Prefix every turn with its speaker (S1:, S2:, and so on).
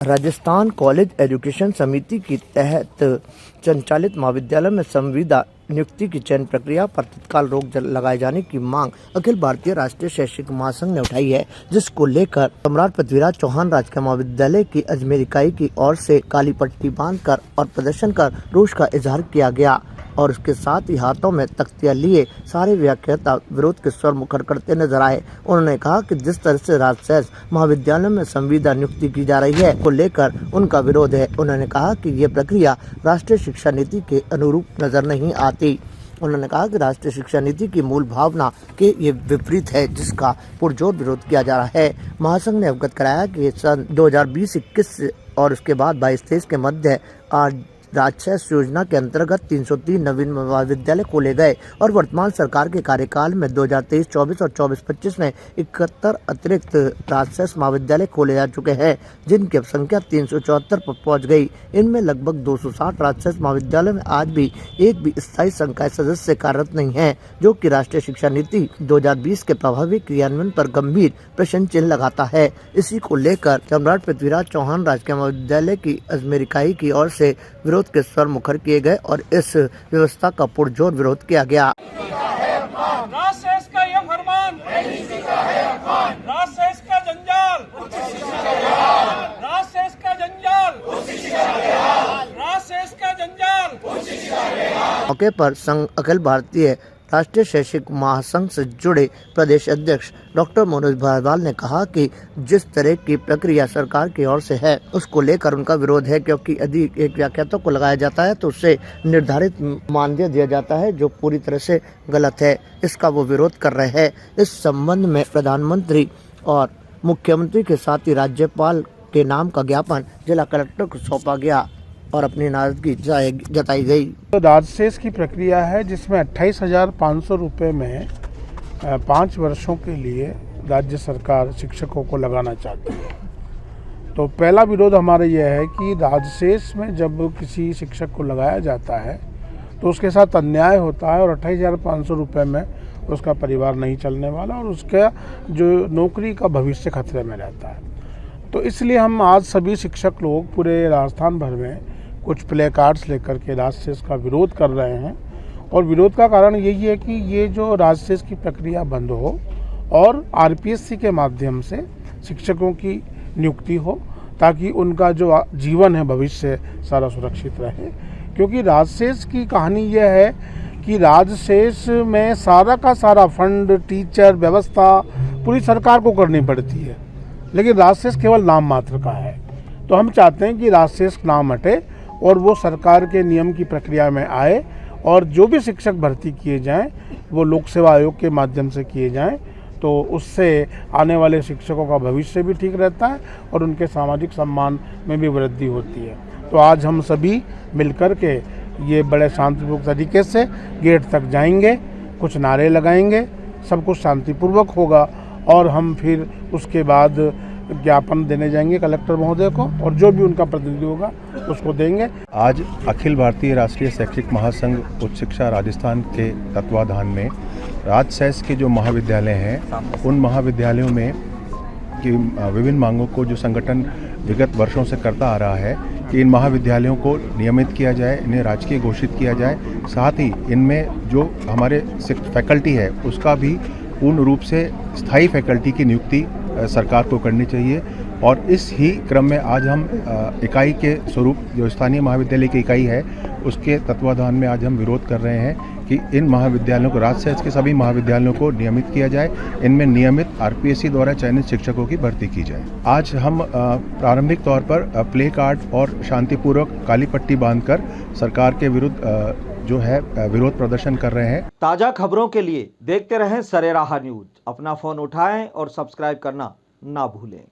S1: Rajasthan college education समिति के तहत संचालित महाविद्यालय में संविदा नियुक्ति की चयन प्रक्रिया पर तत्काल रोक लगाए जाने की मांग अखिल भारतीय राष्ट्रीय शैक्षिक महासंघ ने उठाई है, जिसको लेकर सम्राट पृथ्वीराज चौहान राजकीय महाविद्यालय की अजमेर इकाई की ओर से काली पट्टी बांधकर और प्रदर्शन कर रोष का इजहार किया गया और उसके साथ ही हाथों में तख्तियां लिए सारे व्याख्याता विरोध के स्वर मुखर करते नजर आए। उन्होंने कहा कि जिस तरह से राजशैष महाविद्यालय में संविदा नियुक्ति की जा रही है को लेकर उनका विरोध है। उन्होंने कहा कि ये प्रक्रिया राष्ट्रीय शिक्षा नीति के अनुरूप नजर नहीं आती। उन्होंने कहा कि राष्ट्रीय शिक्षा नीति की मूल भावना के ये विपरीत है, जिसका पुरजोर विरोध किया जा रहा है। महासंघ ने अवगत कराया कि सन 2020-21 और उसके बाद 22-23 के मध्य आज राजशैष योजना के अंतर्गत 303 नवीन महाविद्यालय खोले गए और वर्तमान सरकार के कार्यकाल में 2023-24 और 24-25 में 71 अतिरिक्त राजशैष महाविद्यालय खोले जा चुके हैं, जिनकी अब संख्या 374 पर पहुंच गई। इनमें लगभग 260 राजशैष महाविद्यालय में आज भी एक भी स्थायी संकाय सदस्य कार्यरत नहीं है, जो कि राष्ट्रीय शिक्षा नीति 2020 के प्रभावी क्रियान्वयन पर गंभीर प्रश्न चिन्ह लगाता है। इसी को लेकर सम्राट पृथ्वीराज चौहान राजकीय महाविद्यालय की अजमेर इकाई की ओर से विरोध के स्वर मुखर किए गए और इस व्यवस्था का पुरजोर विरोध किया गया।
S2: राजशैष का यह फरमान, राजशैष का जंजाल, राजशैष का जंजाल, राजशैष का जंजाल।
S1: मौके पर संघ अखिल भारतीय राष्ट्रीय शैक्षिक महासंघ से जुड़े प्रदेश अध्यक्ष डॉक्टर मनोज भारद्वाज ने कहा कि जिस तरह की प्रक्रिया सरकार की ओर से है उसको लेकर उनका विरोध है, क्योंकि यदि एक व्याख्यातों को लगाया जाता है तो उससे निर्धारित मानदेय दिया जाता है, जो पूरी तरह से गलत है। इसका वो विरोध कर रहे हैं। इस संबंध में प्रधानमंत्री और मुख्यमंत्री के साथ ही राज्यपाल के नाम का ज्ञापन जिला कलेक्टर को सौंपा गया और अपनी नाराजगी जताई गई।
S3: तो राजशैष की प्रक्रिया है जिसमें 28,500 रुपये में 5 वर्षों के लिए राज्य सरकार शिक्षकों को लगाना चाहती है। तो पहला विरोध हमारा यह है कि राजशैष में जब किसी शिक्षक को लगाया जाता है तो उसके साथ अन्याय होता है और 28,500 रुपये में उसका परिवार नहीं चलने वाला और उसका जो नौकरी का भविष्य खतरे में रहता है। तो इसलिए हम आज सभी शिक्षक लोग पूरे राजस्थान भर में कुछ प्ले कार्ड्स लेकर के राजशैष का विरोध कर रहे हैं और विरोध का कारण यही है कि ये जो राजशैष की प्रक्रिया बंद हो और आरपीएससी के माध्यम से शिक्षकों की नियुक्ति हो, ताकि उनका जो जीवन है भविष्य सारा सुरक्षित रहे। क्योंकि राजशैष की कहानी यह है कि राजशैष में सारा का सारा फंड, टीचर, व्यवस्था पूरी सरकार को करनी पड़ती है, लेकिन राजशैष केवल नाम मात्र का है। तो हम चाहते हैं कि राजशैष नाम हटे और वो सरकार के नियम की प्रक्रिया में आए और जो भी शिक्षक भर्ती किए जाएं वो लोक सेवा आयोग के माध्यम से किए जाएं, तो उससे आने वाले शिक्षकों का भविष्य भी ठीक रहता है और उनके सामाजिक सम्मान में भी वृद्धि होती है। तो आज हम सभी मिलकर के ये बड़े शांतिपूर्वक तरीके से गेट तक जाएंगे, कुछ नारे लगाएंगे, सब कुछ शांतिपूर्वक होगा और हम फिर उसके बाद ज्ञापन देने जाएंगे कलेक्टर महोदय को और जो भी उनका प्रतिनिधि होगा उसको देंगे।
S4: आज अखिल भारतीय राष्ट्रीय शैक्षिक महासंघ उच्च शिक्षा राजस्थान के तत्वाधान में राजशैष के जो महाविद्यालय हैं उन महाविद्यालयों में की विभिन्न मांगों को जो संगठन विगत वर्षों से करता आ रहा है कि इन महाविद्यालयों को नियमित किया जाए, इन्हें राजकीय घोषित किया जाए, साथ ही इनमें जो हमारे फैकल्टी है उसका भी पूर्ण रूप से स्थायी फैकल्टी की नियुक्ति सरकार को करनी चाहिए। और इस ही क्रम में आज हम इकाई के स्वरूप जो स्थानीय महाविद्यालय की इकाई है उसके तत्वाधान में आज हम विरोध कर रहे हैं कि इन महाविद्यालयों को, राजशैष के सभी महाविद्यालयों को नियमित किया जाए, इनमें नियमित आरपीएससी द्वारा चयनित शिक्षकों की भर्ती की जाए। आज हम प्रारंभिक तौर पर प्ले कार्ड और शांतिपूर्वक काली पट्टी बांधकर सरकार के विरुद्ध जो है विरोध प्रदर्शन कर रहे हैं।
S5: ताजा खबरों के लिए देखते रहें सरेराह न्यूज। अपना फोन उठाएं और सब्सक्राइब करना ना भूलें।